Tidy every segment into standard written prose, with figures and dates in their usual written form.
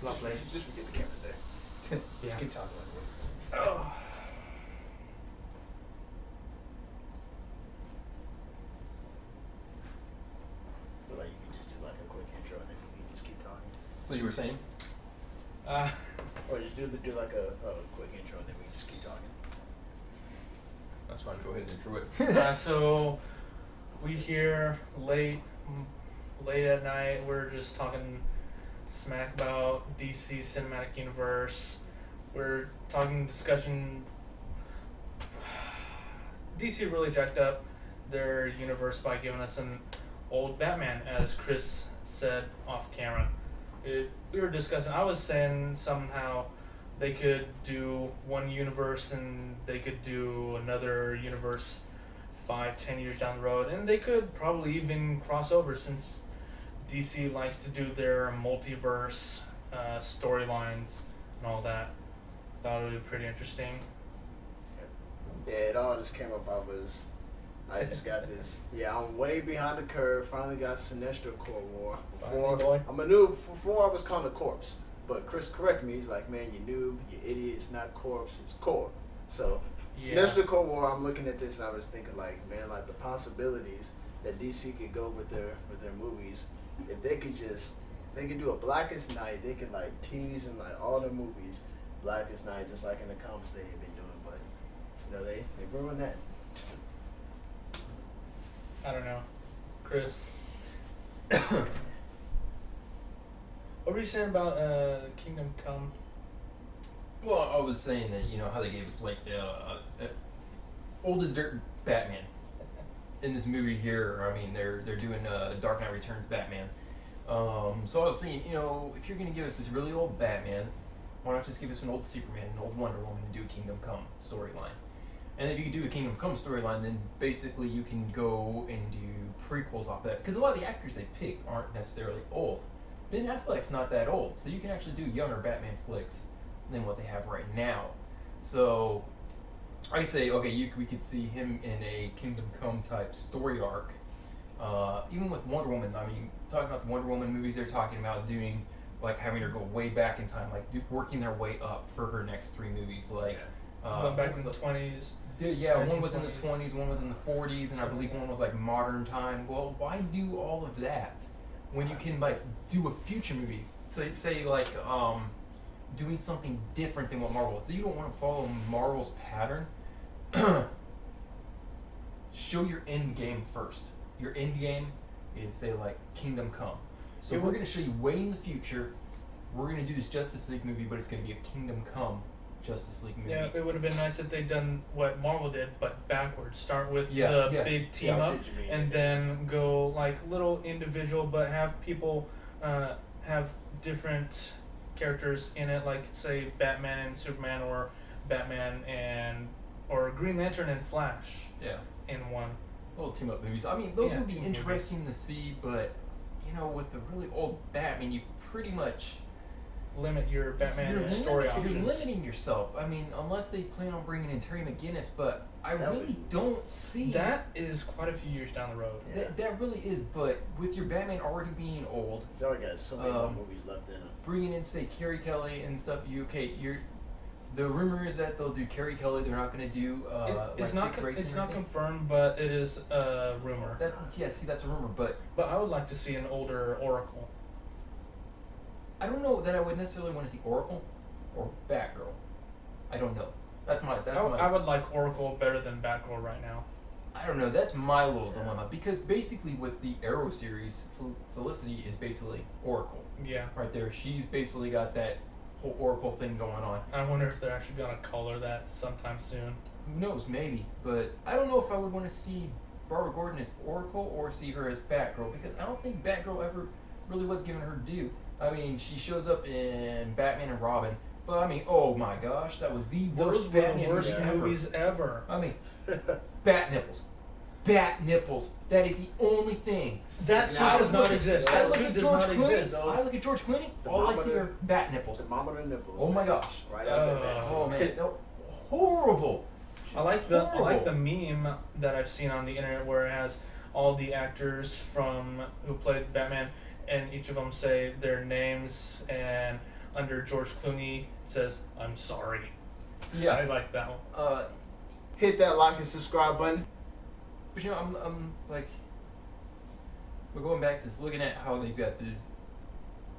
Lovely. Just forget the camera's there. Just keep talking. Oh. Feel like you can just do like a quick intro and then you can just keep talking. So you were saying? Or just do like a quick intro and then we can just keep talking. That's fine. Go ahead and intro it. So we here late at night. We're just talking smack about DC Cinematic Universe. We're talking discussion. DC really jacked up their universe by giving us an old Batman, as Chris said off camera. We were discussing. I was saying somehow they could do one universe and they could do another universe 5-10 years down the road, and they could probably even cross over since DC likes to do their multiverse storylines and all that. Thought it would be pretty interesting. Yeah, it all just came up. I just got this. Yeah, I'm way behind the curve. Finally got Sinestro Core War. Before I was called a corpse, but Chris corrected me. He's like, "Man, you noob, you idiot. It's not corpse, it's core." So Yeah. Sinestro Core War. I'm looking at this and I was thinking, like, man, like the possibilities that DC could go with their movies. If they could do a Blackest Night. They could like tease in like all their movies, Blackest Night, just like in the comics they had been doing. But you know they ruined that. I don't know, Chris. What were you saying about Kingdom Come? Well, I was saying that, you know, how they gave us like old as dirt Batman in this movie here. I mean, they're doing Dark Knight Returns Batman. So I was thinking, you know, if you're gonna give us this really old Batman, why not just give us an old Superman, an old Wonder Woman, and do a Kingdom Come storyline? And if you could do a Kingdom Come storyline, then basically you can go and do prequels off that. Because a lot of the actors they picked aren't necessarily old. Ben Affleck's not that old, so you can actually do younger Batman flicks than what they have right now. So I say, okay, we could see him in a Kingdom Come type story arc. Even with Wonder Woman, I mean, talking about the Wonder Woman movies, they're talking about doing, like, having her go way back in time, like working their way up for her next 3 movies, like. Going back in the 20s. Yeah, one was in the 20s, one was in the 40s, and I believe one was like modern time. Well, why do all of that when you can like do a future movie? So say like doing something different than what Marvel. If you don't want to follow Marvel's pattern, show your end game first. Your end game is say like Kingdom Come. So we're gonna show you way in the future. We're gonna do this Justice League movie, but it's gonna be a Kingdom Come Justice League movie. Yeah, it would have been nice if they'd done what Marvel did, but backwards. Start with Yeah, the yeah. big team Yeah, I see up, what you mean. and then go like little individual, but have people have different characters in it, like say Batman and Superman, or Batman and or Green Lantern and Flash Yeah. in one. Little team up movies. I mean, those Yeah, would be team interesting to see, but you know, with the really old Batman, you pretty much Limit your Batman you're story limiting, options. You're limiting yourself. I mean, unless they plan on bringing in Terry McGinnis, but I That really would- don't see That is quite a few years down the road. Yeah. That really is. But with your Batman already being old, He's already got so many more movies left in him. bringing in say Carrie Kelly and stuff. The rumor is that they'll do Carrie Kelly. They're not going to do It's like not Dick Grayson it's or not anything. confirmed, but it is a rumor. See, that's a rumor, but But I would like to see an older Oracle. I don't know that I would necessarily want to see Oracle or Batgirl. I don't know. I would like Oracle better than Batgirl right now. I don't know. That's my little dilemma, because basically with the Arrow series, Felicity is basically Oracle Yeah. right there. She's basically got that whole Oracle thing going on. I wonder if they're actually gonna color that sometime soon. Who knows? Maybe, but I don't know if I would want to see Barbara Gordon as Oracle or see her as Batgirl, because I don't think Batgirl ever really was given her due. I mean, she shows up in Batman and Robin, but I mean, oh my gosh, that was the Those worst were Batman the worst movie ever. movies ever. I mean, bat nipples. Bat nipples. That is the only thing. That suit Now, does not exist. I That look suit at does George not Clooney. exist. I look at George Clooney. The All I see mama- are bat nipples. The mama and nipples. Oh my man. gosh. Right out there, man. Oh man, no, horrible. I like the meme that I've seen on the internet where it has all the actors from who played Batman, and each of them say their names and under George Clooney says, "I'm sorry." Yeah. I like that one. Hit that like and subscribe button. But I'm like, we're going back to this, looking at how they've got this,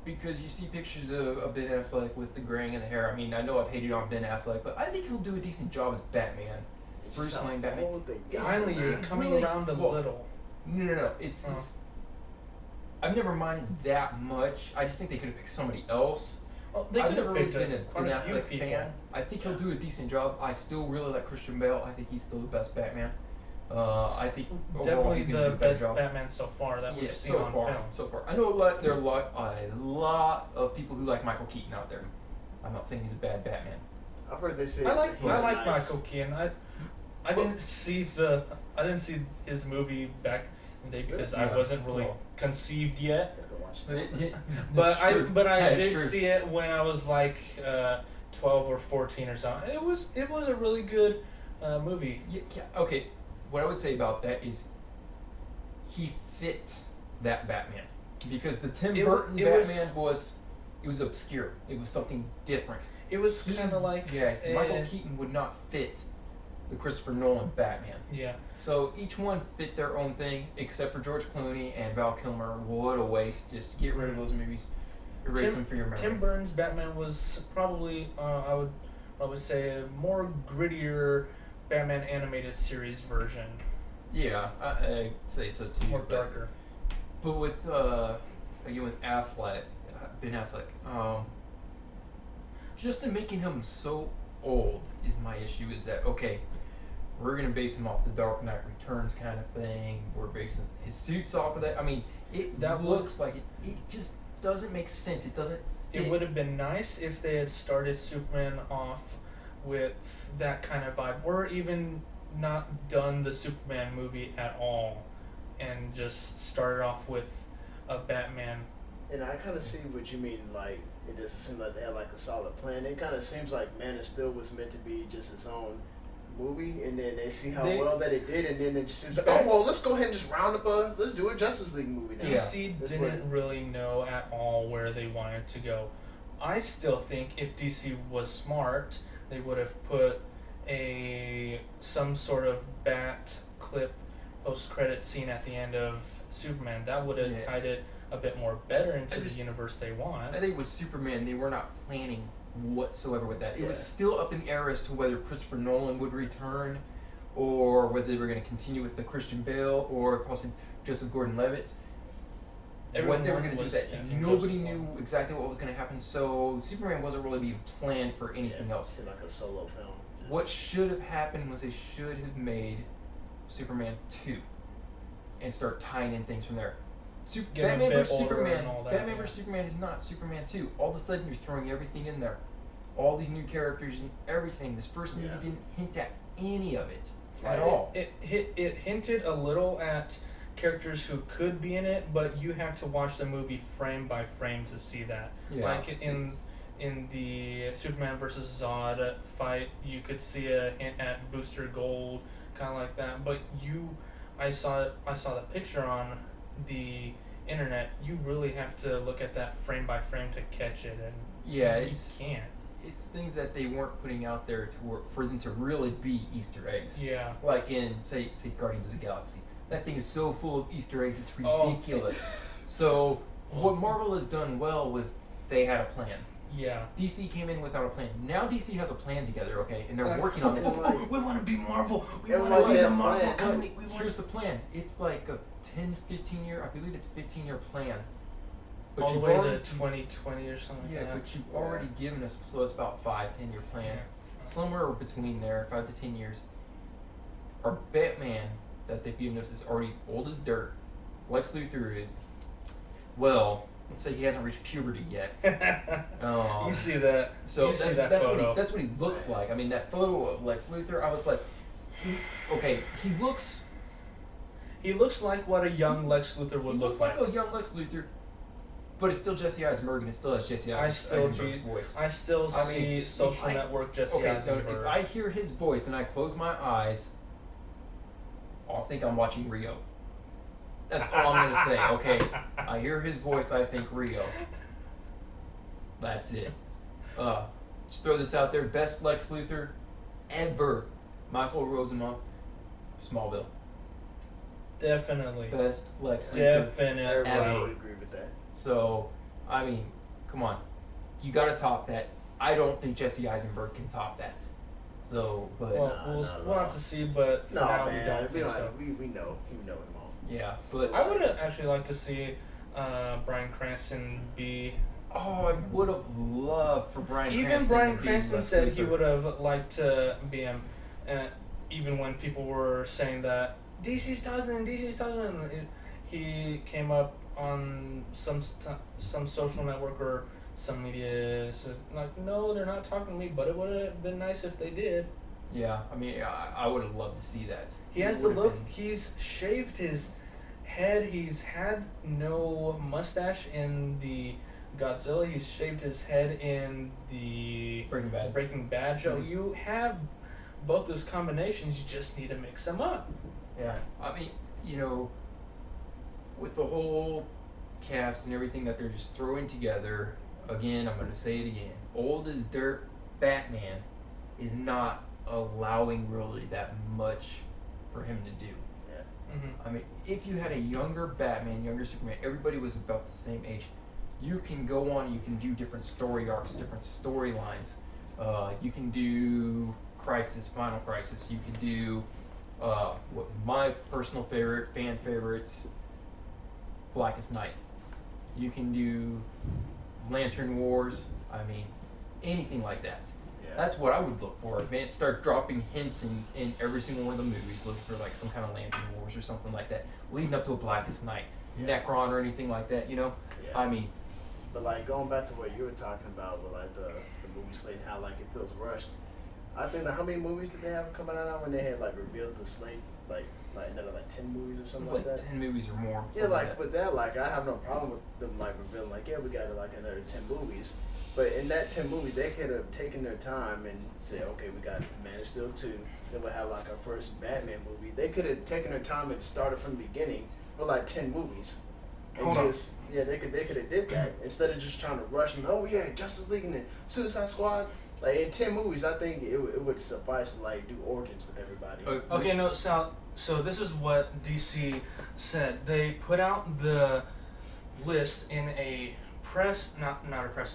because you see pictures of Ben Affleck with the graying in the hair. I mean, I know I've hated on Ben Affleck, but I think he'll do a decent job as Batman. Bruce Wayne Batman. Finally, you're coming really, around a little. No. It's I've never minded that much. I just think they could have picked somebody else. Well, they I've could never have really picked been a quite Ben a few Affleck people. fan. I think he'll do a decent job. I still really like Christian Bale. I think he's still the best Batman. I think overall Definitely he's gonna the do a better best job. Batman so far that we've seen so on far, film. so far. I know there are a lot of people who like Michael Keaton out there. I'm not saying he's a bad Batman. I've heard they say I like he's nice. Michael Keaton. I didn't see his movie back in the day because I wasn't really conceived yet. But I did see it when I was like 12 or 14 or something. It was a really good movie. Yeah, okay. What I would say about that is he fit that Batman, because the Tim Burton Batman was obscure. It was something different. It was kind of like Michael Keaton would not fit the Christopher Nolan Batman. Yeah. So each one fit their own thing, except for George Clooney and Val Kilmer. What a waste! Just get rid of those movies, erase them for your memory. Tim Burton's Batman was probably I would probably say a more grittier Batman animated series version. Yeah, I say so too. More darker. But with again with Affleck, Ben Affleck, just in making him so old is my issue. Is that okay? We're gonna base him off the Dark Knight Returns kind of thing. We're basing his suits off of that. I mean, that looks like it just doesn't make sense. It doesn't. It would have been nice if they had started Superman off with that kind of vibe, or even not done the Superman movie at all, and just started off with a Batman. And I kind of see what you mean. Like, it doesn't seem like they had like a solid plan. It kind of seems like Man of Steel was meant to be just its own movie, and then they see how well that it did, and then it just seems like, oh well, let's go ahead and just round up let's do a Justice League movie now. DC didn't really know at all where they wanted to go. I still think if DC was smart, they would have put some sort of bat clip post-credit scene at the end of Superman. That would have tied it a bit more better into the universe they want. I think with Superman, they were not planning whatsoever with that. It was still up in the air as to whether Christopher Nolan would return, or whether they were going to continue with the Christian Bale, or possibly Joseph Gordon-Levitt. When they were going to do that, nobody knew exactly what was going to happen. So Superman wasn't really being planned for anything else. Like a solo film. What should have happened was they should have made Superman 2 and start tying in things from there. Batman vs. Superman is not Superman 2. All of a sudden, you're throwing everything in there. All these new characters and everything. This first movie didn't hint at any of it at all. It hinted a little at characters who could be in it, but you have to watch the movie frame by frame to see that. Yeah, like in the Superman versus Zod fight, you could see a hint at Booster Gold, kind of like that. But I saw the picture on the internet. You really have to look at that frame by frame to catch it, and you can't. It's things that they weren't putting out there for them to really be Easter eggs. Yeah. Like in say Guardians of the Galaxy. That thing is so full of Easter eggs, it's ridiculous. So what Marvel has done well was they had a plan. Yeah. DC came in without a plan. Now DC has a plan together, okay, and they're working on this. We want to be Marvel. We want to be the Marvel company. Here's the plan. It's like a 10-15 year, I believe it's 15-year plan. But all the way to 2020 or something like that. But you've already given us, so it's about 5-10-year plan. Somewhere between there, 5 to 10 years. Our Batman that they've given us is already old as dirt. Lex Luthor is, well, let's say he hasn't reached puberty yet. You see that? So that's what he looks like. I mean, that photo of Lex Luthor, I was like, okay, he looks like what a young Lex Luthor would look like. He looks like a young Lex Luthor, but it's still Jesse Eisenberg, and it still has Jesse Eisenberg's voice. I still see Social Network Jesse Eisenberg. So if I hear his voice and I close my eyes, I'll think I'm watching Rio. That's all I'm going to say, okay? I hear his voice, I think Rio. That's it. Just throw this out there. Best Lex Luthor ever. Michael Rosenbaum, Smallville. Definitely. Best Lex Luthor Definitely. Everybody ever. would agree with that. So, I mean, come on. You got to top that. I don't think Jesse Eisenberg can top that. So, but Well, we'll have to see, but for No, now man, we don't think so. we know it won't. yeah, but I would have actually liked to see Bryan Cranston be. oh, I would have loved for Bryan Even Cranston Bryan to be Cranston Lex said he Luthor. would have liked to be him, even when people were saying that DC's Tasman. He came up on some social network or some media said like, no, they're not talking to me, but it would have been nice if they did. Yeah, I mean, I would have loved to see that. He has the look. He's shaved his head. He's had no mustache in the Godzilla. He's shaved his head in the Breaking Bad. show. Mhm. You have both those combinations. You just need to mix them up. Yeah, I mean, with the whole cast and everything that they're just throwing together, again, I'm going to say it again, old as dirt Batman is not allowing really that much for him to do. Yeah. Mm-hmm. I mean, if you had a younger Batman, younger Superman, everybody was about the same age, you can go on, you can do different story arcs, different storylines. You can do Final Crisis, you can do what my personal fan favorites, Blackest Night. You can do Lantern Wars. I mean, anything like that. Yeah. That's what I would look for. Man, start dropping hints in every single one of the movies. Look for like some kind of Lantern Wars or something like that, leading up to a Blackest Night, Necron or anything like that. Yeah. I mean, But like going back to what you were talking about with like the movie slate and how like it feels rushed. I think that how many movies did they have coming out now when they had like revealed the slate like another like 10 movies or it's something like like that? 10 movies or more. Yeah, something like with that, like I have no problem with them like revealing like, yeah, we got like another 10 movies. But in that 10 movies, they could have taken their time and said, okay, we got Man of Steel 2. Then we'll have like our first Batman movie. They could have taken their time and started from the beginning with like 10 movies. And Hold on. they could have did that instead of just trying to rush and Justice League and then Suicide Squad. Like in 10 movies, I think it would suffice to like do origins with everybody. Okay, no, so this is what DC said. They put out the list in a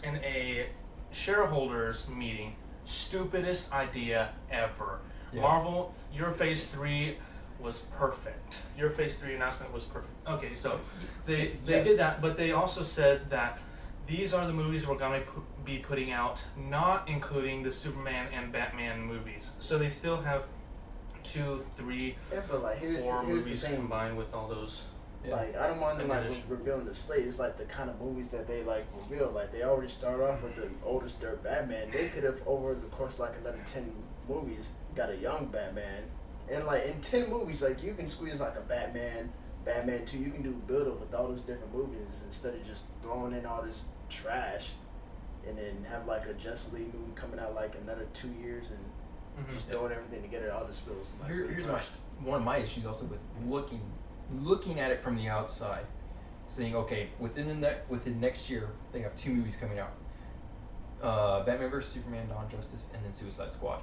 in a shareholders meeting. Stupidest idea ever. Yeah. Marvel, your Phase 3 was perfect. Your Phase 3 announcement was perfect. Okay, so they did that, but they also said that these are the movies we're going to be putting out, not including the Superman and Batman movies. So they still have 2, 3, but like 4 here's movies the thing. combined with all those. Like I don't mind them like Addition. revealing the slate. It's like the kind of movies that they like reveal. Like they already start off with the oldest dirt Batman. They could have over the course of like another 10 movies got a young Batman. And like in 10 movies, like you can squeeze like a Batman 2. You can do build up with all those different movies instead of just throwing in all this trash, and then have like a Justice League movie coming out like another 2 years and just throwing everything together. All this feels like Here's rushed. one of my issues also with looking at it from the outside, saying, okay, within next year they have 2 movies coming out, Batman vs Superman, Dawn of Justice, and then Suicide Squad.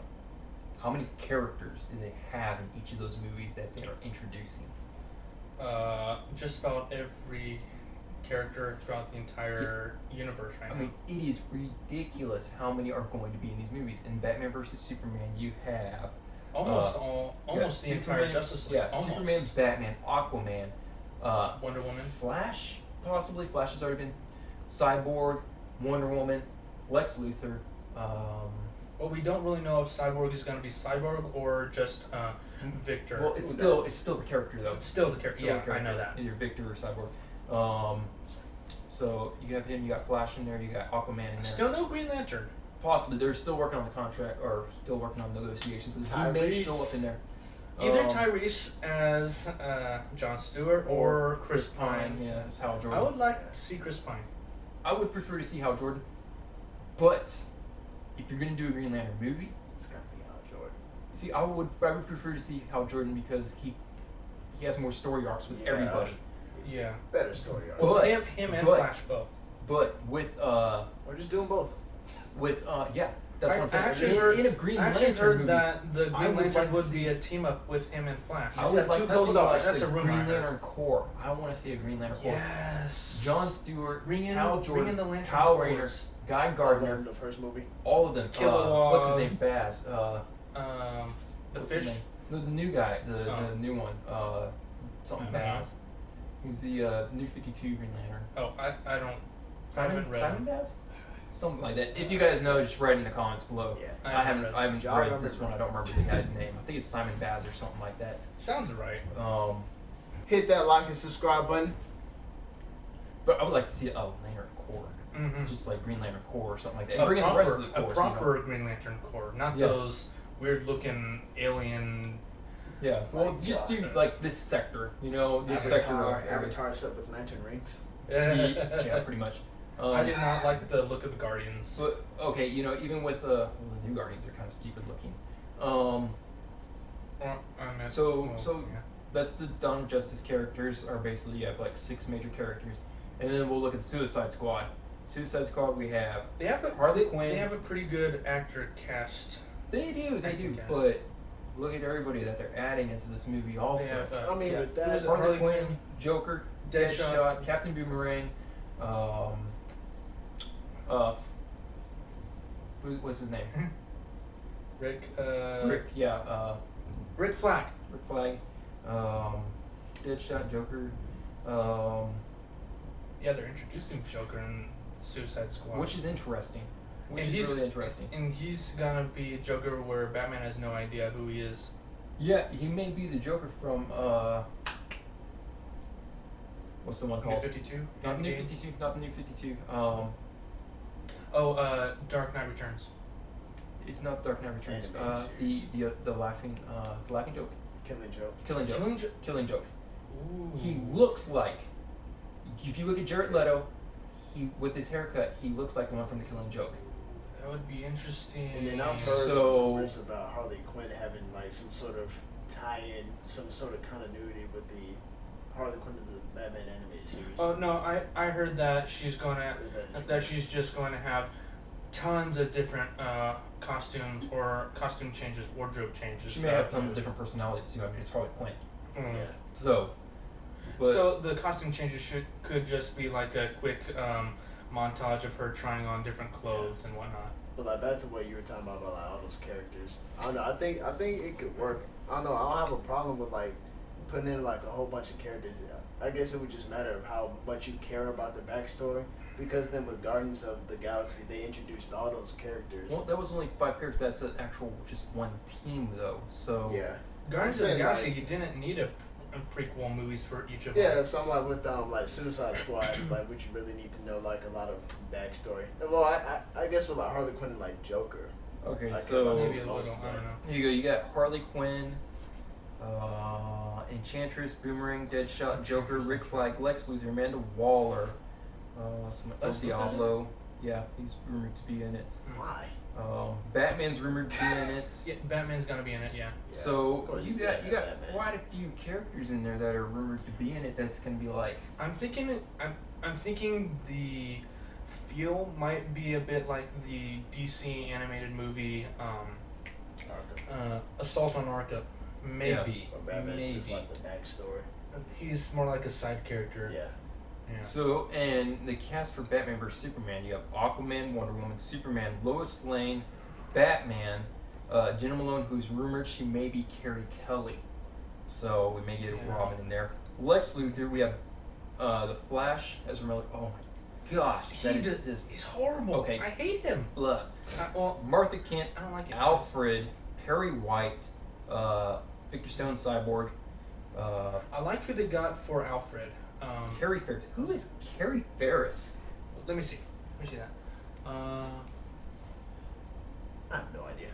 How many characters do they have in each of those movies that they are introducing? Just about every character throughout the entire universe right now. I mean, it is ridiculous how many are going to be in these movies. In Batman vs Superman, you have almost the entire Justice League. Yeah, almost. Superman, Batman, Aquaman, Wonder Woman, Flash, possibly. Flash has already been. Cyborg, Wonder Woman, Lex Luthor. Well, we don't really know if Cyborg is going to be Cyborg or just Victor. Well, it's still the character though. It's still the character. Still Yeah, the character. I know that. Either Victor or Cyborg. So you have him. You got Flash in there. You got Aquaman in there. Still no Green Lantern. Possibly they're still working on the contract or still working on negotiations. He may show up in there. Either Tyrese as Jon Stewart or Chris Pine. Yeah, as Hal Jordan. I would like to see Chris Pine. I would prefer to see Hal Jordan, but if you're gonna do a Green Lantern movie, It's gonna be Hal Jordan. see, I would prefer to see Hal Jordan because he has more story arcs with everybody. Yeah. Better story arc. But- Him and but- Flash both. But with Or just do them both. yeah, that's what I'm saying. actually heard, in a Green I actually Lantern heard movie, that the I Green would Lantern like to would see- be a team up with him and Flash. I Just would have like two to co-stars. see That's a rumor I Green heard. Lantern Corps. I want to see a Green Lantern Corps. Yes. John Stewart, Bring in, Hal bring Jordan, in the Lantern Kyle Corps. Rayner, Guy In Gardner, the first movie. all of them. Kilowog. What's his name? Baz. The What's fish. his name? The new guy, the Oh. new one. Something I don't know. Baz. He's the new 52 Green Lantern. Oh, I don't. Simon read Simon him. Baz? Something like that. If you guys know, just write in the comments below. Yeah. I haven't John read remember- this one. I don't remember the guy's name. I think it's Simon Baz or something like that. Sounds right. Hit that like and subscribe button. But I would like to see a Lantern Corps, Mm-hmm. just like Green Lantern Corps or something like that. And bring in the rest of the corps. a proper Green Lantern Corps, not Yeah. those weird looking alien. Yeah. Well, Like, just do like this sector. You know, this sector. Of Avatar set with lantern rings. Yeah, pretty much. I did not like the look of the Guardians. But okay, you know, even with the new Guardians are kind of stupid looking. So yeah. that's the Dawn of Justice characters are basically you have like 6 major characters, and then we'll look at Suicide Squad. Suicide Squad we have They have a Harley Quinn. They have a pretty good actor cast. They do, Acting cast. but look at everybody that they're adding into this movie also. They have I mean, yeah. with Who was that, it? Harley Harley Quinn, Quinn, Joker, Deadshot. Deadshot, Captain Boomerang, what's his name? Rick. Rick, yeah, Rick Flag. Rick Flag, Deadshot, Joker, Yeah, they're introducing Joker in Suicide Squad. which is interesting. Which And is he's- really interesting. And he's gonna be Joker where Batman has no idea who he is. Yeah, he may be the Joker from what's the one New called? 52. Not the New Endgame? 52. Not the New 52. Dark Knight Returns. It's not Dark Knight Returns. Animated The laughing joke. Killing Joke. Killing joke. Killing joke. Ooh. He looks like. If you look at Jared Leto, he with his haircut, he looks like the one from the Killing Joke. That would be interesting. And then I've heard So- rumors about Harley Quinn having like some sort of tie-in, some sort of continuity with the Harley Quinn of the Batman animated series. Oh no, I heard that she's gonna Or is that that she's just going to have tons of different costumes or costume changes, wardrobe changes. She may have tons of different personalities too. I mean, it's Harley Quinn. Mm. Yeah. So, but So the costume changes could just be like a quick montage of her trying on different clothes and whatnot. But like back to what you were talking about like all those characters. I don't know. I think it could work. I don't know. I don't have a problem with like putting in like a whole bunch of characters. I guess it would just matter of how much you care about their backstory. Because then with Guardians of the Galaxy, they introduced all those characters. well, that was only 5 characters. That's an actual just one team though. So Yeah. Guardians I'm of the saying, Galaxy, like- you didn't need a prequel movies for each of Yeah, them. so I'm like with like Suicide Squad, like would you really need to know like a lot of backstory? Well, I guess with like Harley Quinn and like Joker. okay, I care so about Maybe a most little. I of don't know. here you go. You got Harley Quinn, Enchantress, Boomerang, Deadshot, Joker, Rick Flag, Lex Luthor, Amanda Waller, El Lex Luthor's Diablo. Yeah, he's rumored to be in it. Why? Batman's rumored to be in it. Yeah, Batman's gonna be in it. Yeah. Yeah, So of course you he's got in Batman. Batman. Quite a few characters in there that are rumored to be in it. That's gonna be like I'm thinking the feel might be a bit like the DC animated movie Assault on Arkham. Maybe. Or Batman's Maybe. just like the backstory. He's more like a side character. Yeah. Yeah. so. And the cast for Batman vs Superman, you have Aquaman, Wonder Woman, Superman, Lois Lane, Batman, Jenna Malone, who's rumored she may be Carrie Kelly. So we may get Yeah. Robin in there. Lex Luthor, we have the Flash as Ramel. Oh my gosh, that is just He's horrible. Okay. I hate him. ugh. Well, Martha Kent, I don't like it. Alfred, Perry White, Victor Stone, Cyborg, I like who they got for Alfred. Carrie Ferris. Who is Carrie Ferris? Let me see. Let me see that. I have no idea.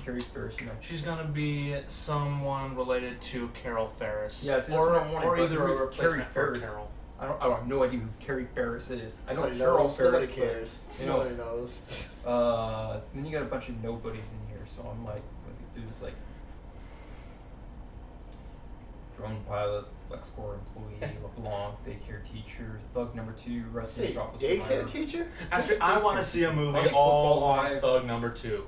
Carrie Ferris, you know. She's gonna be someone related to Carol Ferris. Yeah, see, that's or, what I'm wondering, or but either who's a replacement Carrie for Ferris? Carol. I have no idea who Carrie Ferris is. I know Nobody Carol knows. Ferris. Nobody but, cares. you know, Nobody knows. then you got a bunch of nobodies in here, so I'm like, looking through this like, drone pilot, LexCorp employee, LeBlanc, daycare teacher, thug number 2, Rusty Say, Drop daycare teacher? Actually, I want to see a movie Funny all football on life. Thug Number 2.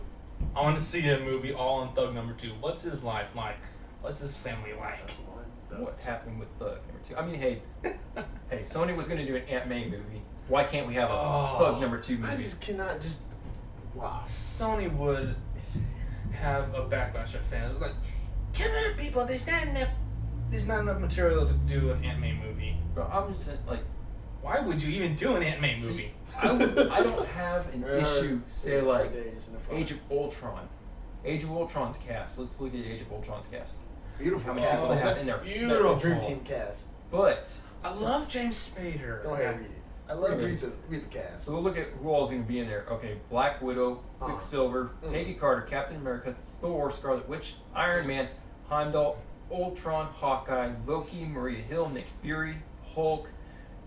I want to see a movie all on Thug Number 2. What's his life like? What's his family like? What happened with Thug number 2? I mean, hey, Sony was going to do an Aunt May movie. Why can't we have a Thug number 2 I movie? just cannot just. Wow. Sony would have a backlash of fans. Like, come on, people, there's not enough material to do an Aunt May movie. Bro, I'm just saying, like, Why would you even do an Aunt May See, movie? I don't have an issue, say, like, Age of Ultron. Age of Ultron's cast. Let's look at Age of Ultron's cast. Beautiful How many cast. people they have That's in there? Beautiful. the Dream Team cast. But, I love James Spader. Go ahead, read it. I love read James. the cast. so we'll look at who all's going to be in there. Okay, Black Widow, Quicksilver, Peggy Carter, Captain America, Thor, Scarlet Witch, Iron Man, Heimdall, Ultron, Hawkeye, Loki, Maria Hill, Nick Fury, Hulk,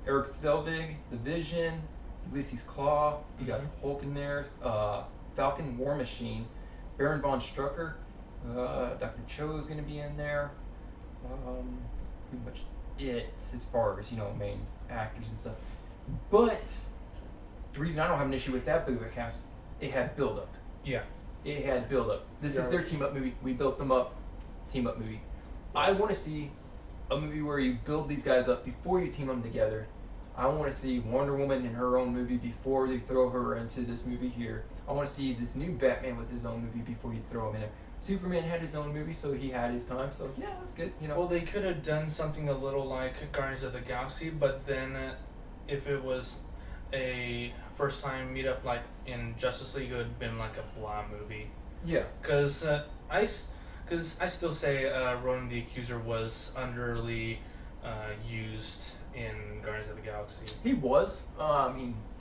Eric Selvig, The Vision, Ulysses Claw. You got Hulk in there. Falcon, War Machine, Baron von Strucker, Dr. Cho is going to be in there. Pretty much it as far as main actors and stuff. But the reason I don't have an issue with that movie cast, it had build up. Yeah. It had build up. This is their team up movie. We built them up. Team up movie. I want to see a movie where you build these guys up before you team them together. I want to see Wonder Woman in her own movie before they throw her into this movie here. I want to see this new Batman with his own movie before you throw him in there. Superman had his own movie, so he had his time. So yeah, that's good. Well, they could have done something a little like Guardians of the Galaxy, but then if it was a first time meetup like in Justice League, it would have been like a blah movie. Yeah. Because I still say Ronan the Accuser was underly used in Guardians of the Galaxy. He was.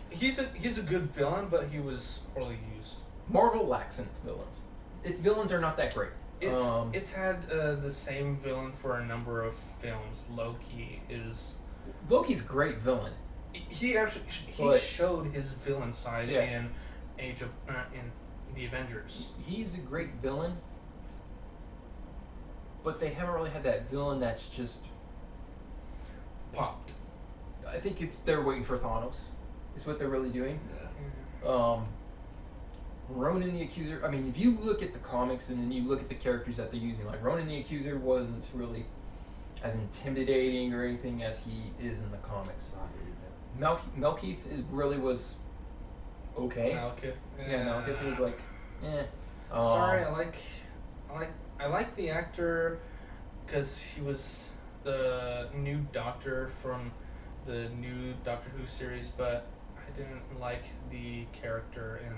He's a good villain, but he was poorly used. Marvel lacks in its villains. Its villains are not that great. It's had the same villain for a number of films. Loki's a great villain. He showed his villain side in in the Avengers. He's a great villain, but they haven't really had that villain that's just popped. I think they're waiting for Thanos. Is what they're really doing. Yeah. Ronan the Accuser. I mean, if you look at the comics and then you look at the characters that they're using, like Ronan the Accuser wasn't really as intimidating or anything as he is in the comics. Malekith was okay. Malekith. Yeah, Malekith was like, eh. Sorry, I like the actor because he was the new Doctor from the new Doctor Who series, but I didn't like the character in.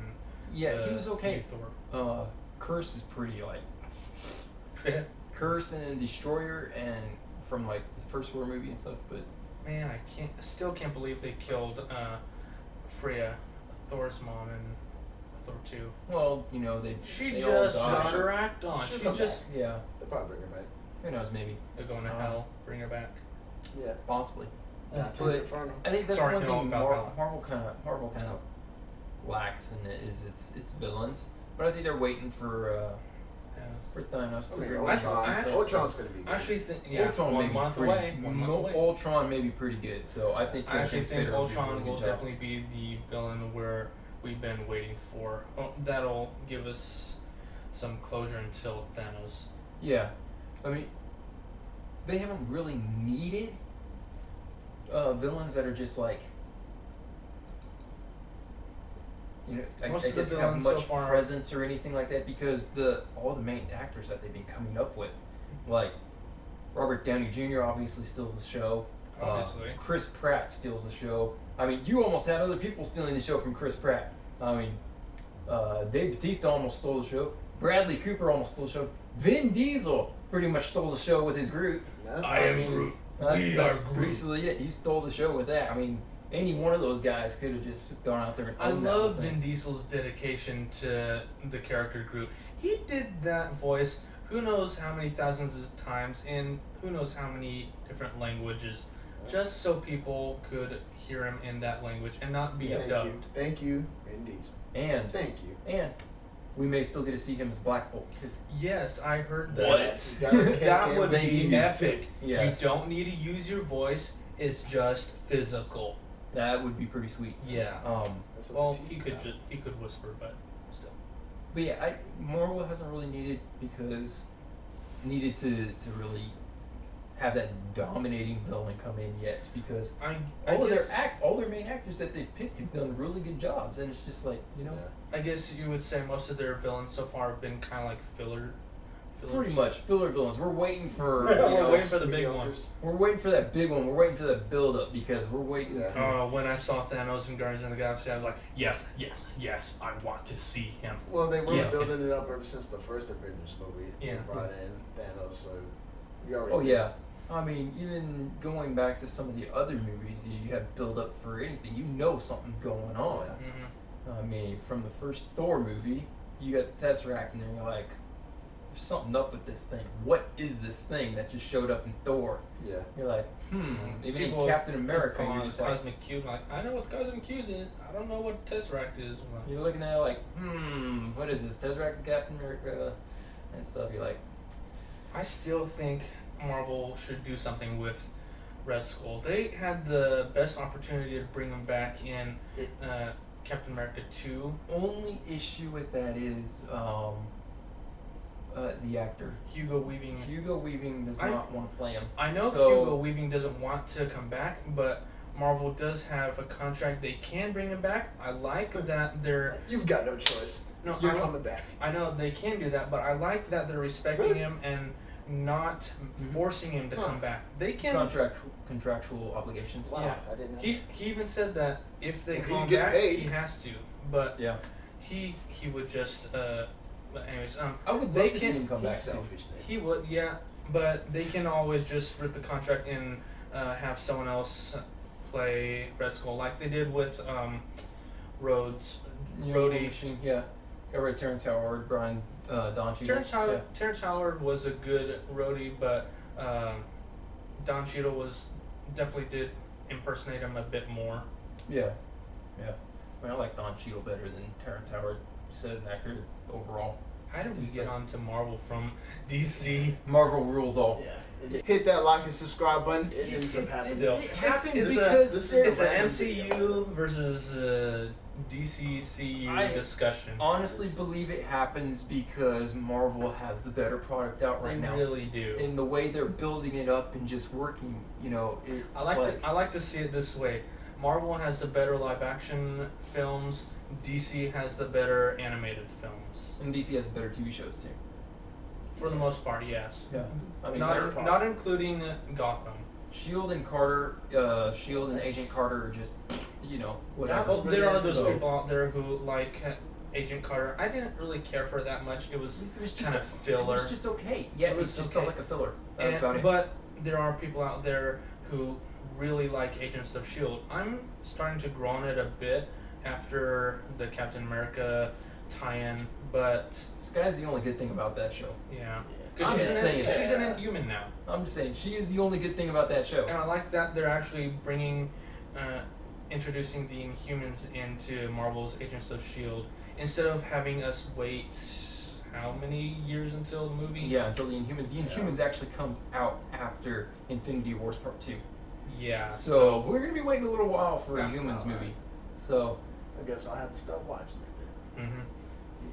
Yeah, he was okay. Thor. Curse is pretty like Curse and Destroyer and from like the first Thor movie and stuff, but man, I still can't believe they killed Freya, Thor's mom in Thor 2. Well, She they just all died. got her act on. She just Yeah. They'll probably bring her back. Who knows? Maybe. they're going to hell. Bring her back. Yeah. Possibly. But I think that's Sorry, one no, thing Valhalla. Marvel kind of lacks in it is its villains. But I think they're waiting for Thanos. I mean, bring Ultron's gonna be good. I actually think Ultron may one be month pretty. away. 1 month away. Ultron may be pretty good. So I think. I actually think Spader will do a Ultron really will good job. definitely be the villain where we've been waiting for. That'll give us some closure until Thanos. Yeah, I mean, they haven't really needed villains that are just like. Most I of the guess have villains so much far- presence or anything like that because all the main actors that they've been coming up with, like Robert Downey Jr. obviously steals the show. Obviously. Chris Pratt steals the show. I mean, you almost had other people stealing the show from Chris Pratt. I mean, Dave Bautista almost stole the show. Bradley Cooper almost stole the show. Vin Diesel pretty much stole the show with his Groot. I am Groot. We That's are Groot. basically it. He stole the show with that. I mean, any one of those guys could have just gone out there and I owned that love whole thing. Vin Diesel's dedication to the character Groot. He did that voice who knows how many thousands of times in who knows how many different languages, just so people could hear him in that language and not be dubbed. Thank you, Vin Diesel. And Thank you. and we may still get to see him as Black Bolt too. Yes, I heard that. What? That would They be need epic. to- yes. You don't need to use your voice. It's just physical. That would be pretty sweet. Yeah. That's a Well, Batista he could style. he could whisper, but still. But yeah, Marvel hasn't really needed to really have that dominating villain come in yet, because I all of guess, all their main actors that they've picked have done really good jobs, and it's just like, you know, Yeah. I guess you would say most of their villains so far have been kind of like fillers. pretty much filler villains. We're waiting for We're you know, waiting for the big Mediocres. ones. we're waiting for that big one. We're waiting for that build up, because we're waiting. Yeah. To, When I saw Thanos in Guardians of the Galaxy, I was like, yes, yes, yes, I want to see him. Well, they were Yeah. building it up ever since the first Avengers movie. Yeah. They brought in Thanos, so we already. oh yeah, I mean, even going back to some of the other movies, you have build up for anything. You know something's going on. Yeah. Mm-hmm. I mean, from the first Thor movie, you got the Tesseract in there, and you're like, there's something up with this thing. What is this thing that just showed up in Thor? Yeah. You're like, Even People in Captain America, on you're just like, Cosmic Cube, like, I know what Cosmic Cube is. I don't know what Tesseract is. Like, you're looking at it like, what is this? Tesseract and Captain America and stuff. You're like, I still think Marvel should do something with Red Skull. They had the best opportunity to bring him back in Captain America 2. only issue with that is the actor. Hugo Weaving. Hugo Weaving does I- not want to play him. I know So- Hugo Weaving doesn't want to come back, but Marvel does have a contract. They can bring him back. I like that they're... You've got no choice. No, You're I know- coming back. I know they can do that, but I like that they're respecting Really? him and not forcing him to Huh. come back. They can. Contractual obligations. Wow, Yeah. I didn't know. He even said that if they Well, call he him get back, paid. he has to. But Yeah. he would just. But anyways, I would They love to see can- him come back He's too. selfish. Then. he would, yeah. But they can always just rip the contract and have someone else play Red Skull, like they did with Rhodes. You know, Rhodey. Machine, yeah. Got Terrence Howard, Brian Don Cheadle. Terrence Howard was a good roadie, but Don Cheadle was definitely did impersonate him a bit more. Yeah. Yeah. I mean, I like Don Cheadle better than Terrence Howard, just as an actor overall. How did we get on to Marvel from DC? Marvel rules all. Yeah. Hit that like and subscribe button. It ends up happening. Still. It happens It's because this is there's It's an random MCU versus DCCU I- discussion. honestly believe it happens because Marvel has the better product out right They now. really do. In the way they're building it up and just working, you know, it's I like to see it this way. Marvel has the better live action films. DC has the better animated films. and DC has better TV shows too. For the most part, yes. Yeah. I mean, Not including Gotham. Shield and Carter, Shield and Agent Carter are just, you know, whatever. Well, really there are is those though. people out there who like Agent Carter. I didn't really care for it that much. It was just kind of It filler. was just okay. Yeah, It it was just okay. felt like a filler. That's about it. But there are people out there who really like Agents of S.H.I.E.L.D. I'm starting to grow on it a bit after the Captain America tie-in, but Sky's the only good thing about that show. yeah. I'm she's just an, saying. she's an Inhuman now. I'm just saying, she is the only good thing about that show. And I like that they're actually introducing the Inhumans into Marvel's Agents of S.H.I.E.L.D. instead of having us wait how many years until the movie? Yeah, until the Inhumans. The Inhumans actually comes out after Infinity Wars Part 2. Yeah. So we're going to be waiting a little while for a Yeah, Humans alright. movie. So I guess I'll have to stop watching it then. Mhm.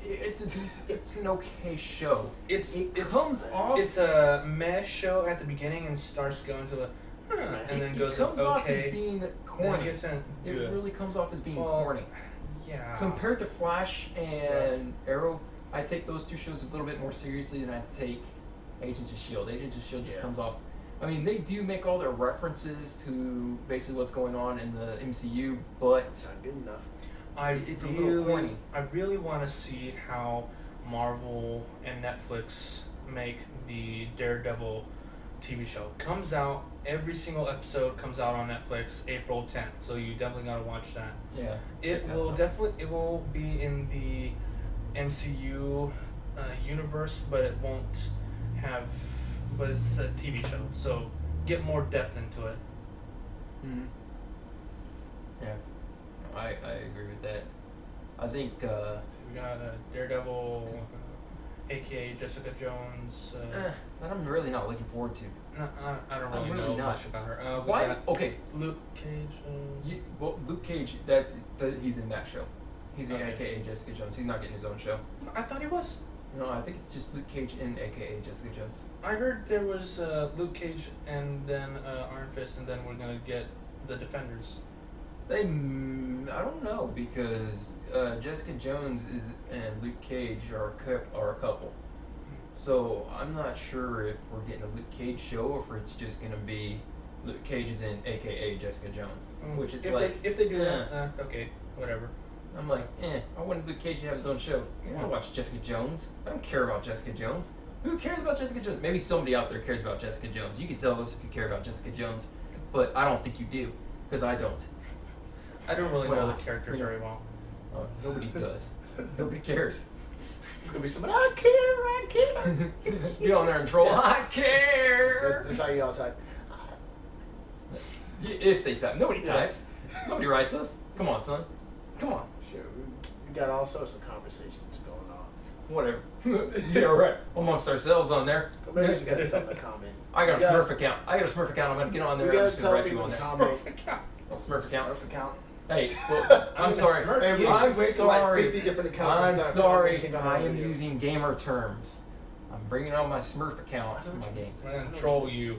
it's an okay show. It comes off. It's a meh show at the beginning and starts going to the and then it goes comes off as okay. being This corny. gets in It good. really comes off as being Well, corny. Yeah. Compared to Flash and Arrow, I take those two shows a little bit more seriously than I take Agents of S.H.I.E.L.D. Agents of S.H.I.E.L.D. just Yeah. comes off. I mean, they do make all their references to basically what's going on in the MCU, but It's not good enough. It's a little corny. I really want to see how Marvel and Netflix make the Daredevil TV show. Comes out, every single episode comes out on Netflix April 10th, so you definitely gotta watch that. yeah. It check that will out. definitely, it will be in the MCU universe, but it won't have, but it's a TV show, so get more depth into it. Mhm. Yeah, I agree with that. I think. So we got Daredevil, aka Jessica Jones. That I'm really not looking forward to. No, I don't I'm really really know not. much about her. We Why? got Okay. Luke Cage. Well, Luke Cage. He's in that show. He's in AKA Jessica Jones. He's not getting his own show. I thought he was. No, I think it's just Luke Cage in AKA Jessica Jones. I heard there was Luke Cage and then Iron Fist, and then we're gonna get the Defenders. I don't know because Jessica Jones and Luke Cage are a couple. So I'm not sure if we're getting a Luke Cage show or if it's just gonna be Luke Cage is in AKA Jessica Jones, which it's if they do that, okay, whatever. I'm like, I wanted Luke Cage to have his own show. I want to watch Jessica Jones. I don't care about Jessica Jones. Who cares about Jessica Jones? Maybe somebody out there cares about Jessica Jones. You can tell us if you care about Jessica Jones, but I don't think you do, because I don't. I don't really know the character very well. Nobody does. Nobody cares. It's gonna be somebody, I care. Get on there and troll. I care. That's how y'all type. If they type. Nobody types. Nobody writes us. Come on, son. Come on. Sure, we got all sorts of conversations going on. Whatever. Yeah, right. Amongst ourselves on there. So maybe we just gotta tell them to comment. I got a Smurf account. I'm gonna get on there. We I'm gotta just tell gonna write you people on to there. comment. Smurf account. Smurf account. Hey, well, I'm sorry. Hey, I'm wait till like sorry. 50 different accounts and I'm start sorry. commenting on I our am videos. using gamer terms. I'm bringing on my Smurf accounts for my games. I'm gonna troll you.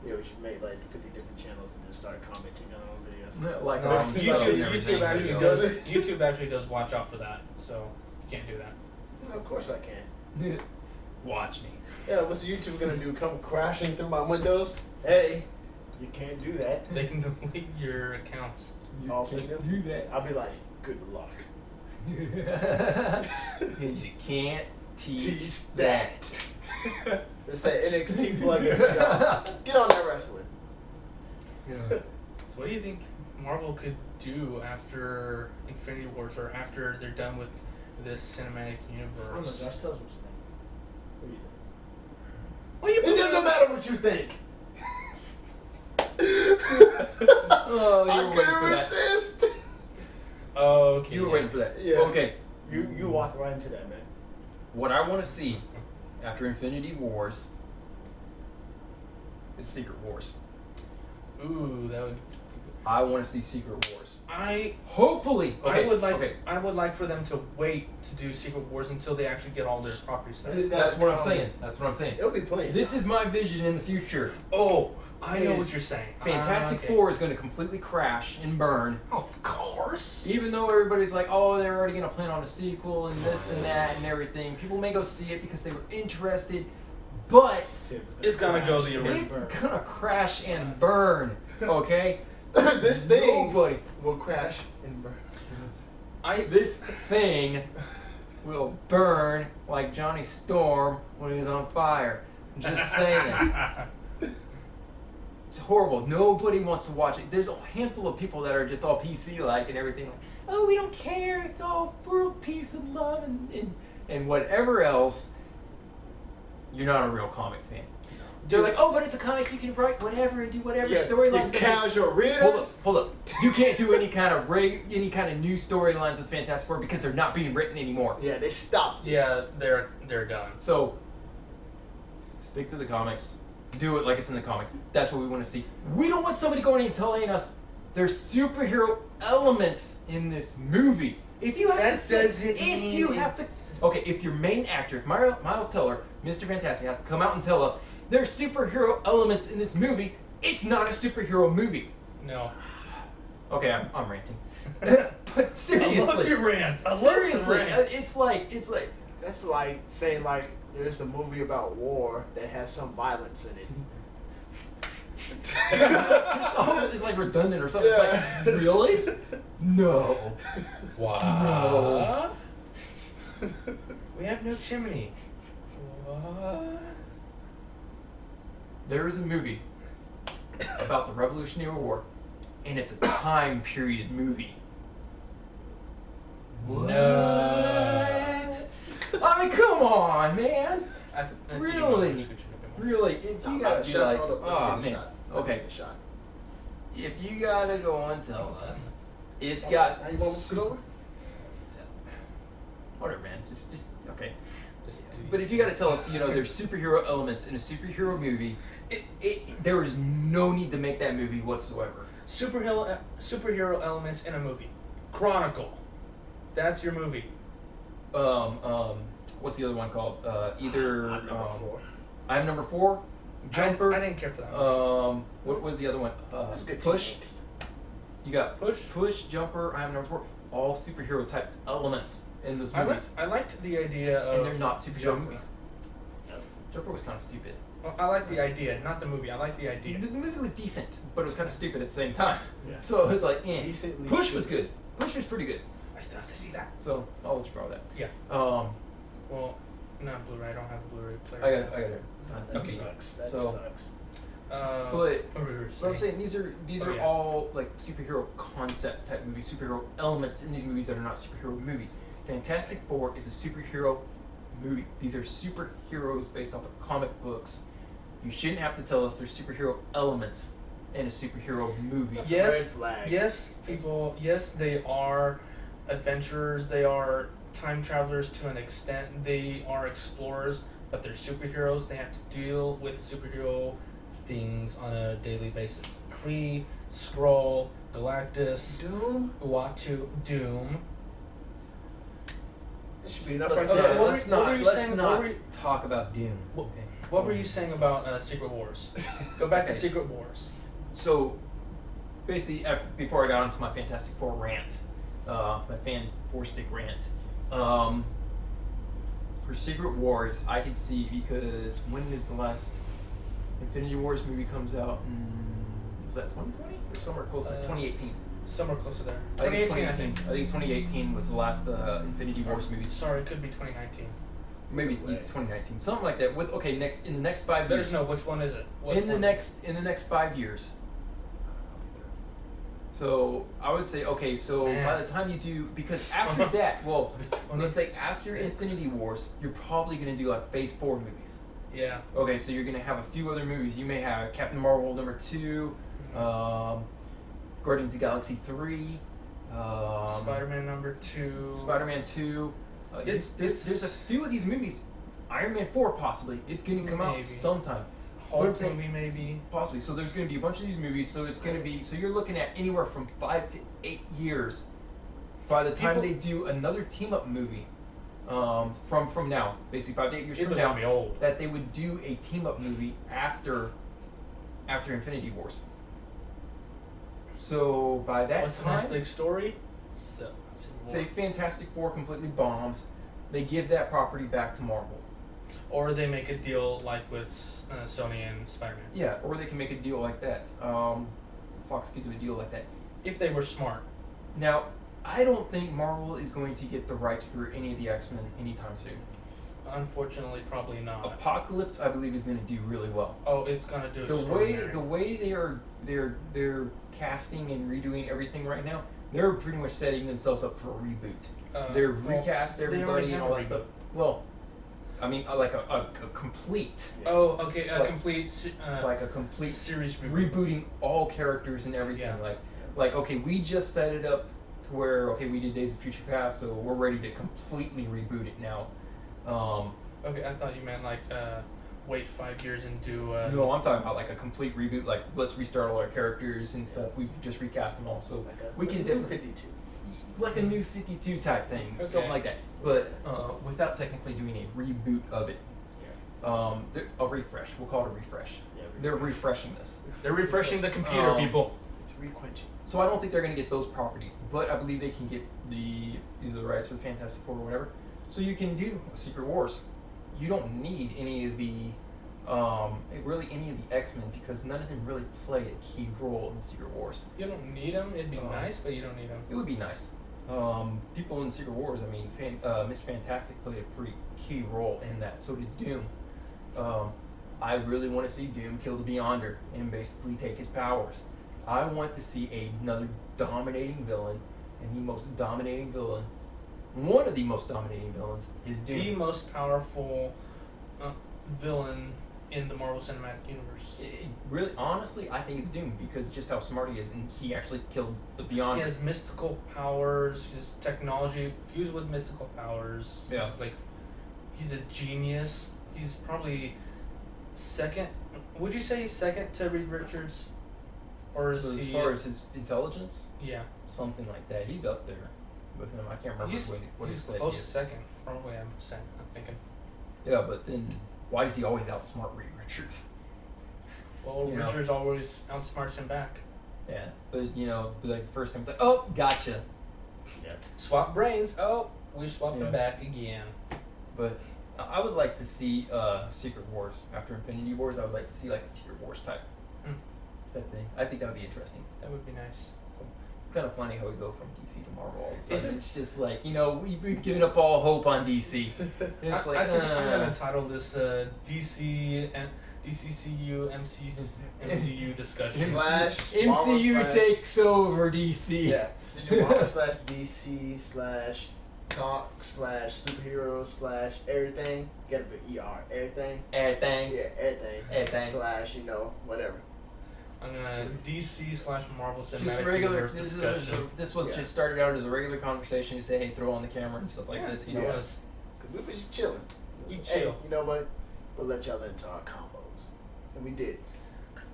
Yeah, we should make like 50 different channels and just start commenting on our videos. Like No, on subs and everything. YouTube actually does watch out for that, so you can't do that. Well, of course I can. Watch me. Yeah, what's YouTube gonna do? Come crashing through my windows? Hey, you can't do that. They can delete your accounts. All can't of them? do that. I'll be like, good luck. You can't teach that. It's that NXT plugin. Get on that wrestling. So what do you think Marvel could do after Infinity Wars or after they're done with this cinematic I don't know, universe? Josh, tell us what you think. What do you think? It doesn't matter what you think. Oh, you I were waiting for couldn't that. resist. Oh, okay. You were waiting for that. Yeah. Okay. You walked right into that, man. What I want to see after Infinity Wars is Secret Wars. Ooh, that would. I want to see Secret Wars. Hopefully, Okay, I would like. okay. I would like for them to wait to do Secret Wars until they actually get all their property stuff. That's what I'm saying. That's what I'm saying. It'll be playing. This is my vision in the future. Oh, I know Is what you're saying. Fantastic Okay. Four is going to completely crash and burn. Of course. Even though everybody's like, oh, they're already going to plan on a sequel and this and that and everything. People may go see it because they were interested, but It's gonna go the it's going to crash and burn, okay? This thing Nobody. will crash and burn. This thing will burn like Johnny Storm when he was on fire. I'm just saying. It's horrible. Nobody wants to watch it. There's a handful of people that are just all PC-like and everything. Like, oh, we don't care. It's all world peace and love and whatever else. You're not a real comic fan. They're like, oh, but it's a comic. You can write whatever and do whatever storylines. The casual readers. Hold up. You can't do any kind of new storylines with Fantastic Four because they're not being written anymore. Yeah, they stopped. Yeah, they're done. So stick to the comics. Do it like it's in the comics. That's what we want to see. We don't want somebody going and telling us there's superhero elements in this movie. If you have if your main actor, if Miles Teller, Mr. Fantastic, has to come out and tell us there's superhero elements in this movie, it's not a superhero movie. No. Okay, I'm ranting. But seriously, I love your rants. Seriously, rants. it's like. That's like saying like there's a movie about war that has some violence in it. It's like redundant or something. Yeah. It's like, really? No. What? We have no chimney. What? There is a movie about the Revolutionary War, and it's a time period movie. What? I mean, come on, man. I think Really? Really? If you gotta be like, oh man. Okay. Shot. If you gotta go and tell us It's got. How you want to scoot over? Whatever, man. Just okay. Just But if you got to tell us, there's superhero elements in a superhero movie, there is no need to make that movie whatsoever. superhero elements in a movie. Chronicle. That's your movie. What's the other one called? Either I'm number 4. I'm number 4. Jumper. I didn't care for that. What was the other one? That's good. Push. Next. You got Push. Jumper. I'm number 4. All superhero type elements in those movies, I liked the idea of. and they're not superhero Jumper. movies. Jumper was kind of stupid. Well, I like the idea, not the movie. I like the idea. The movie was decent, but it was kind of stupid at the same time. Yeah. So it was like, eh. Decently Push was stupid. good. Push was pretty good. I still have to see that. So I'll let you borrow that. Yeah. Um, Well, not Blu-ray. I don't have the Blu-ray player. I got it. That Okay. sucks. That So- sucks. But what I'm saying these are yeah. all like superhero concept type movies, superhero elements in these movies that are not superhero movies. Fantastic Four is a superhero movie. These are superheroes based off of comic books. You shouldn't have to tell us there's superhero elements in a superhero movie. That's Yes, a red flag. Yes, people. Yes, they are adventurers. They are time travelers to an extent. They are explorers, but they're superheroes. They have to deal with superhero things on a daily basis. Kree, Skrull, Galactus, Doom. Uatu, Doom. It should be enough Let's right Okay, there. what let's were- what not were you let's saying? not What were you- talk about Doom. What- Okay. What were you saying about Secret Wars? Go back to Okay. Secret Wars. So, basically, before I got onto my Fantastic Four rant, my Fan Four Stick rant, for Secret Wars, I can see because when is the last Infinity Wars movie comes out? Was that 2020 or somewhere close to 2018? Somewhere close to there. I think it's 2018, 2018. I think it's 2018 was the last Infinity Wars movie. Sorry, it could be 2019. Maybe it's 2019, something like that. In the next 5 years. There's no. Which one is it? Which in the one? next 5 years. So I would say, okay, so Man. by the time you do, because after that, well, let's say after 26. Infinity Wars, you're probably gonna do like Phase 4 movies. Yeah. Okay, so you're gonna have a few other movies. You may have Captain Marvel #2, Guardians of the Galaxy 3, Spider-Man #2. Spider-Man 2. There's a few of these movies. Iron Man 4 possibly. It's gonna come out Maybe. sometime. Hulk What I'm saying- movie maybe. Possibly. So there's going to be a bunch of these movies. So it's going to be. So you're looking at anywhere from 5 to 8 years. By the time they do another team up movie, from now, basically 5 to 8 years People from gonna now, be old. that they would do a team up movie after Infinity Wars. So by that What's the time, next big story? say Fantastic Four completely bombs, they give that property back to Marvel. Or they make a deal like with Sony and Spider-Man. Yeah, or they can make a deal like that. Fox could do a deal like that. If they were smart. Now, I don't think Marvel is going to get the rights for any of the X-Men anytime soon. Unfortunately, probably not. Apocalypse, I believe, is going to do really well. Oh, it's gonna do The extraordinary. way they're casting and redoing everything right now, they're pretty much setting themselves up for a reboot. They're recast they already everybody and have all a that stuff. Well, I mean, like a complete, Oh, okay. A Like- complete like a complete series reboot. rebooting all characters and everything. Yeah. Like okay, we just set it up to where okay, we did Days of Future Past, so we're ready to completely reboot it now. Okay, I thought you meant like wait 5 years and do. No, I'm talking about like a complete reboot. Like let's restart all our characters and stuff. We've just recast them all, so we can definitely 52. like a new 52 type thing, Okay. something like that. But without technically doing a reboot of it. A refresh. We'll call it a refresh. Yeah, They're refreshing this. They're refreshing the computer, people. It's requenching. So I don't think they're going to get those properties, but I believe they can get either the rights for the Fantastic Four or whatever. So you can do a Secret Wars. You don't need any of the any of the X-Men because none of them really play a key role in the Secret Wars. You don't need them. It'd be nice, but you don't need them. It would be nice. People in Secret Wars, I mean, Mr. Fantastic played a pretty key role in that. So did Doom. I really want to see Doom kill the Beyonder and basically take his powers. I want to see another dominating villain, and the most dominating villain, one of the most dominating villains, is Doom. The most powerful villain in the Marvel Cinematic Universe. Really, honestly, I think it's Doom because just how smart he is, and he actually killed the Beyond. He has mystical powers. His technology fused with mystical powers. Yeah. He's a genius. He's probably second. Would you say he's second to Reed Richards, or is So he? as far as his intelligence, Yeah, something like that, he's up there with him. I can't remember what he he's said. close he is. second. Probably, I'm thinking. Yeah, but then why does he always outsmart Reed Richards? Well, You know. Richards always outsmarts him back. Yeah, but like the first time it's like, oh, gotcha. Yeah. Swap brains. Oh, we swapped Yeah. them back again. But I would like to see Secret Wars after Infinity Wars. I would like to see like a Secret Wars type thing. I think that would be interesting. That would be nice. Kind of funny how we go from DC to Marvel all of a sudden. It's just like we've given up all hope on DC. And it's I think I'm gonna title this DCCU MCU discussion. Slash Marvel MCU slash- takes over DC. Yeah. Just do Marvel slash DC slash talk slash superhero slash everything. Get the ER. Everything. Everything. Yeah, everything. Everything. Slash, whatever. I'm gonna DC/Marvel Cinematic Just regular. Universe This discussion. was Yeah. just started out as a regular conversation. You say, hey, throw on the camera and stuff like Yeah, this. you know Yeah. us. Because we were just chilling. We Hey, chill. you know what? We'll let y'all into our combos. And we did.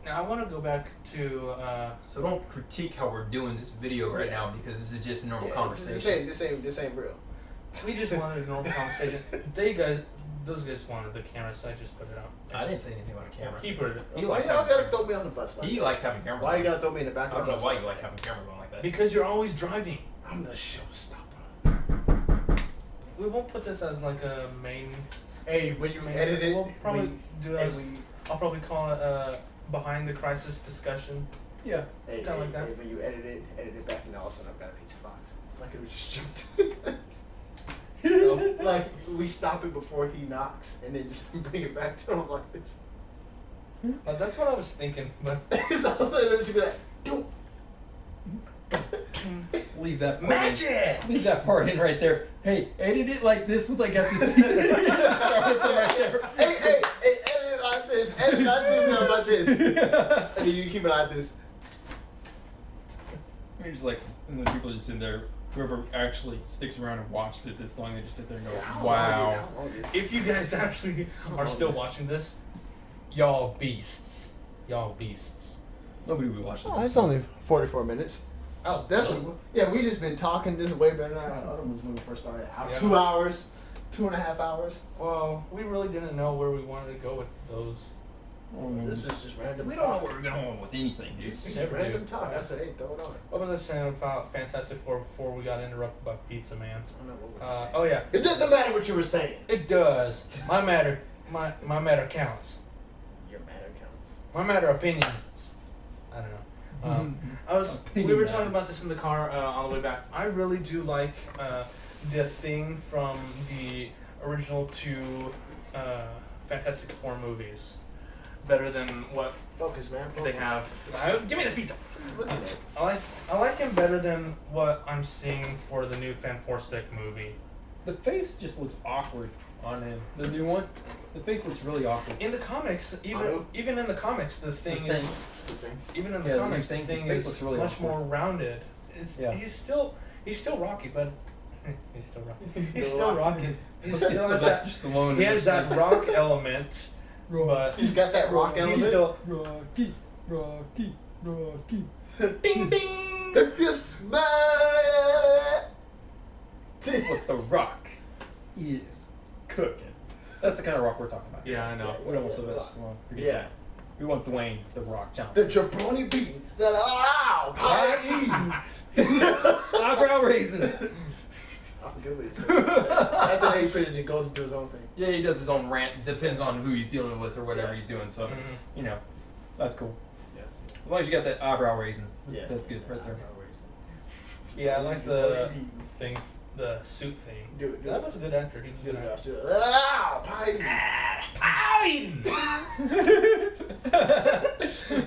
Now I want to go back to So don't critique how we're doing this video right now because this is just a normal Yeah, conversation. This ain't real. we just wanted a normal conversation. Those guys wanted the camera, so I just put it out. I didn't say anything about a camera. He put it. He Why likes y'all having gotta throw me on the bus like He that? likes having cameras. Why on. you gotta throw me in the back I of don't the know bus? why like you like that? having cameras on like that. Because you're always driving. I'm the showstopper. We won't put this as like a main. Hey, when you edit it, We'll probably do hey, as. I'll probably call it behind the crisis discussion. Yeah. hey, kinda like that. hey, when you edit it back, and all of a sudden I've got a pizza box. Like it was just jumped. Like we stop it before he knocks, and then just bring it back to him like this. That's what I was thinking, but It's all of a sudden just be like, "Doop." Leave that part magic. in. Leave that part in right there. Hey, edit it like this with like got this. Start from right there. Hey, edit it like this, edit it like this, and like this, and then you keep it like this. I mean, just like, and then people just sit there. Whoever actually sticks around and watches it this long, they just sit there and go, "Wow." If you guys actually are still watching this, y'all beasts. Y'all beasts. Nobody will watch it. Oh, it's only 44 minutes. Oh, That's really? yeah. We just been talking. This is way better than our other ones when we first started. Yeah. 2 hours, 2.5 hours. Well, we really didn't know where we wanted to go with those. This was just random. We don't know talk. where we're going with anything, dude. This is Never random do. talk. I said, hey, throw it on. What was I saying about Fantastic Four before we got interrupted by Pizza Man? I don't know what we're saying. Oh yeah, It doesn't matter what you were saying. it does. My matter counts. Your matter counts. My matter opinions. I don't know. We were talking about this in the car on the way back. I really do like the Thing from the original two Fantastic Four movies better than what Focus, man. Focus. they have. Give me the pizza. Look at it. I like him better than what I'm seeing for the new Fantastic movie. The face just looks awkward on him. The new one, the face looks really awkward. In the comics, even in the comics, the Thing The is Good thing. even in Yeah, the the comics, Thing- the his Thing face is looks really much awkward. more rounded. Yeah. He's still Rocky, but he's still Rocky. He's He's still still Rocky. Rocky. He It's still has Sylvester Stallone. he has that rock element, but He's got that rock he's element. still Rocky. ding ding. If you smile. What the Rock is cooking. That's the kind of Rock we're talking about. Yeah, I know. We don't want Sylvester Stallone. Forget Yeah. that. We want Dwayne the Rock The Johnson. jabroni beating. The pie eating. Eyebrow raising. I forget what he said. After they finish, it goes into his own thing. Yeah, he does his own rant. Depends on who he's dealing with or whatever Yeah. he's doing. So, Mhm. that's cool. Yeah. As long as you got that eyebrow raising. Yeah. That's good right there. Yeah, I like the thing, the suit thing. Do it. Do That it. was a good actor. He was a Do good it, actor. Josh. Do it. Pie eating.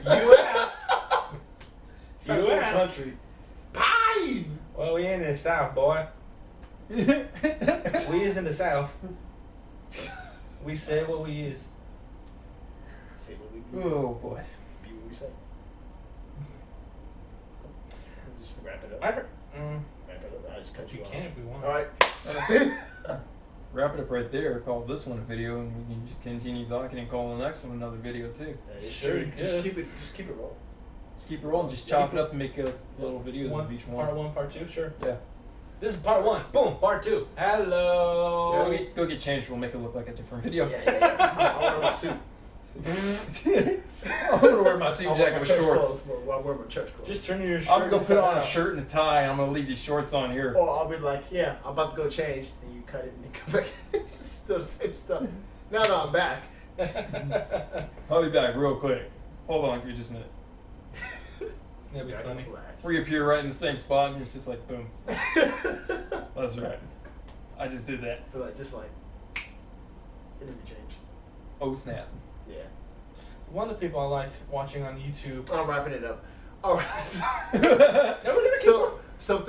You asked. Sounds You so asked. country. Pie eating. Well, we in the South, boy. We is in the South. We say what we is. say what we Oh boy. be what we say. Let's just wrap it up. Wrap it up. I just cut You you off. can if we want. All right. Wrap it up right there. Call this one a video, and we can just continue talking and call the next one another video too. That is Sure, true. you Just could. keep it rolling. Just keep it rolling. Just chop it up and make little videos of each one. Part 1, part 2, sure. Yeah. This is part 1. Boom, part 2. Hello. Go get changed. We'll make it look like a different video. Yeah. I want my suit. I'm gonna wear my suit jacket with shorts. I'll wear my church clothes. Just turn your shirt. I'm gonna put inside on a out. shirt and a tie. And I'm gonna leave these shorts on here. Or I'll be like, yeah, I'm about to go change, and you cut it and you come back. It's still the same stuff. No, I'm back. I'll be back real quick. Hold on for just a minute. That'd be Back in funny. black. Reappear right in the same spot, and it's just like boom. That's right. I just did that. But just like, it didn't change. Oh snap. Yeah. One of the people I like watching on YouTube. I'm wrapping it up. All right. So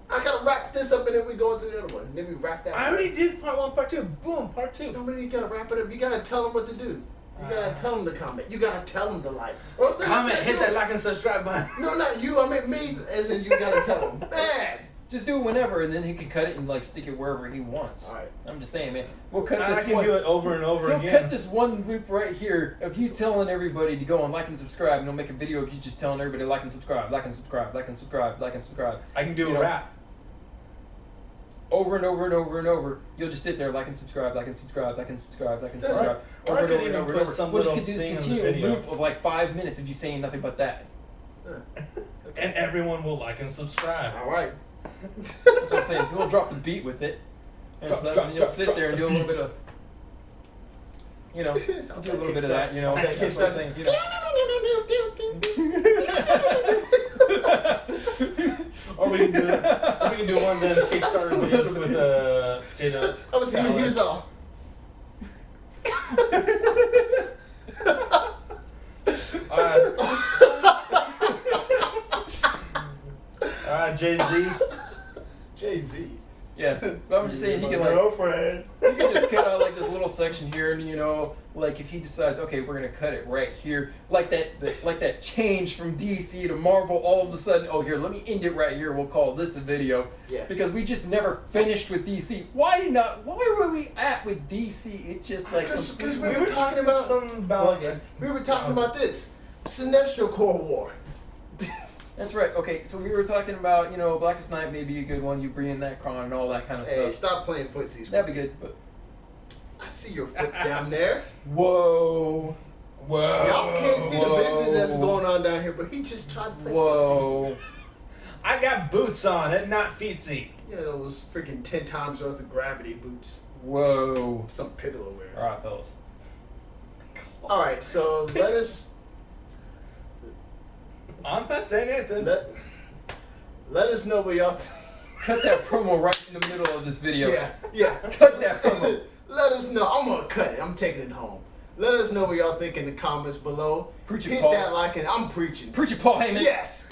I gotta wrap this up, and then we go into the other one. And then we wrap that. I already did part 1, part 2. Boom, part 2. No, but you gotta wrap it up. You gotta tell them what to do. You gotta tell them to comment. You gotta tell them to like. Or else they're not Comment, gonna hit do that it. like and subscribe button. No, not you. I meant me. As in, you gotta tell them. Man. Just do it whenever, and then he can cut it and like stick it wherever he wants. All right. I'm just saying, man. We'll cut I this can one. do it over and over He'll again. cut this one loop right here of you telling everybody to go and like and subscribe, and he'll make a video of you just telling everybody to like and subscribe, like and subscribe, like and subscribe, like and subscribe. I can do You a know, rap. Over and over and over and over. You'll just sit there, like and subscribe, like and subscribe, like and subscribe, like and Or- subscribe. or I Over could and over even and over put and over. some We'll just little do this thing in the continual video. loop of like 5 minutes of you saying nothing but that. And everyone will like and subscribe. All right. That's what I'm saying. We'll drop the beat with it. And you'll sit there and do a little bit of, do a little bit of that, Okay, That's what I'm saying, Or we can do one then Kickstarter videos with potato. I was even salad. use all. Alright, Jay-Z. Jay-Z. Yeah, but I'm just saying he can like girlfriend. you can just cut out like this little section here, and like if he decides, okay, we're gonna cut it right here, like that change from DC to Marvel, all of a sudden, oh here, let me end it right here. We'll call this a video. Yeah. Because we just never finished with DC. Why were we at with DC? It just like Because we We were talking about something about we were talking about this Sinestro Core War. That's right. Okay, so we were talking about Blackest Night may be a good one. You bring in that Kron and all that kind of Hey, stuff. stop playing footsies. That'd be good. But I see your foot down there. whoa, Y'all can't see the Whoa. business that's going on down here, but he just tried to play footsies. whoa. I got boots on it, not feetsy. Yeah, those freaking 10 times worth of gravity boots. Whoa. Some Piccolo wears. All right, fellas. All right, so let us I'm not saying anything. let us know what y'all. Cut that promo right in the middle of this video. Yeah. Cut that promo. Let us know. I'm gonna cut it. I'm taking it home. Let us know what y'all think in the comments below. Preach it, Hit Paul. that like and I'm preaching. Preach it, Paul Heyman. Yes.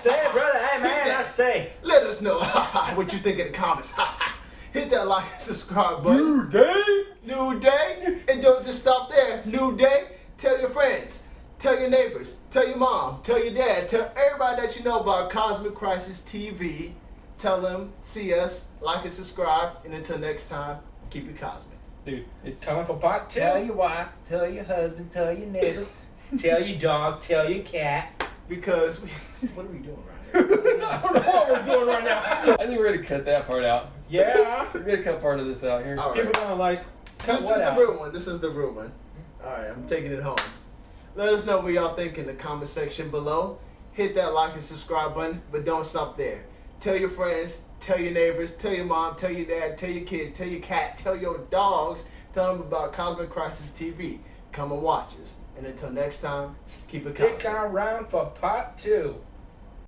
Say it, brother. Hey, man, Hit I that. say. Let us know what you think in the comments. Hit that like and subscribe button. New day. New day. And don't just stop there. New day. Tell your friends. Tell your neighbors. Tell your mom. Tell your dad. Tell everybody that you know about Cosmic Crisis TV. Tell them, see us, like and subscribe. And until next time, keep it cosmic. Dude, it's Coming for part 2. tell your wife, tell your husband, tell your neighbor. Tell your dog, tell your cat. Because what are we doing right now? I don't know what we're doing right now. I think we're gonna cut that part out. Yeah. We're gonna cut part of this out here. All People right. gonna like cut This what is the out? real one. This is the real one. All right, I'm taking it home. Let us know what y'all think in the comment section below. Hit that like and subscribe button, but don't stop there. Tell your friends, tell your neighbors, tell your mom, tell your dad, tell your kids, tell your cat, tell your dogs. Tell them about Cosmic Crisis TV. Come and watch us. And until next time, keep it Stick cosmic. around for part 2.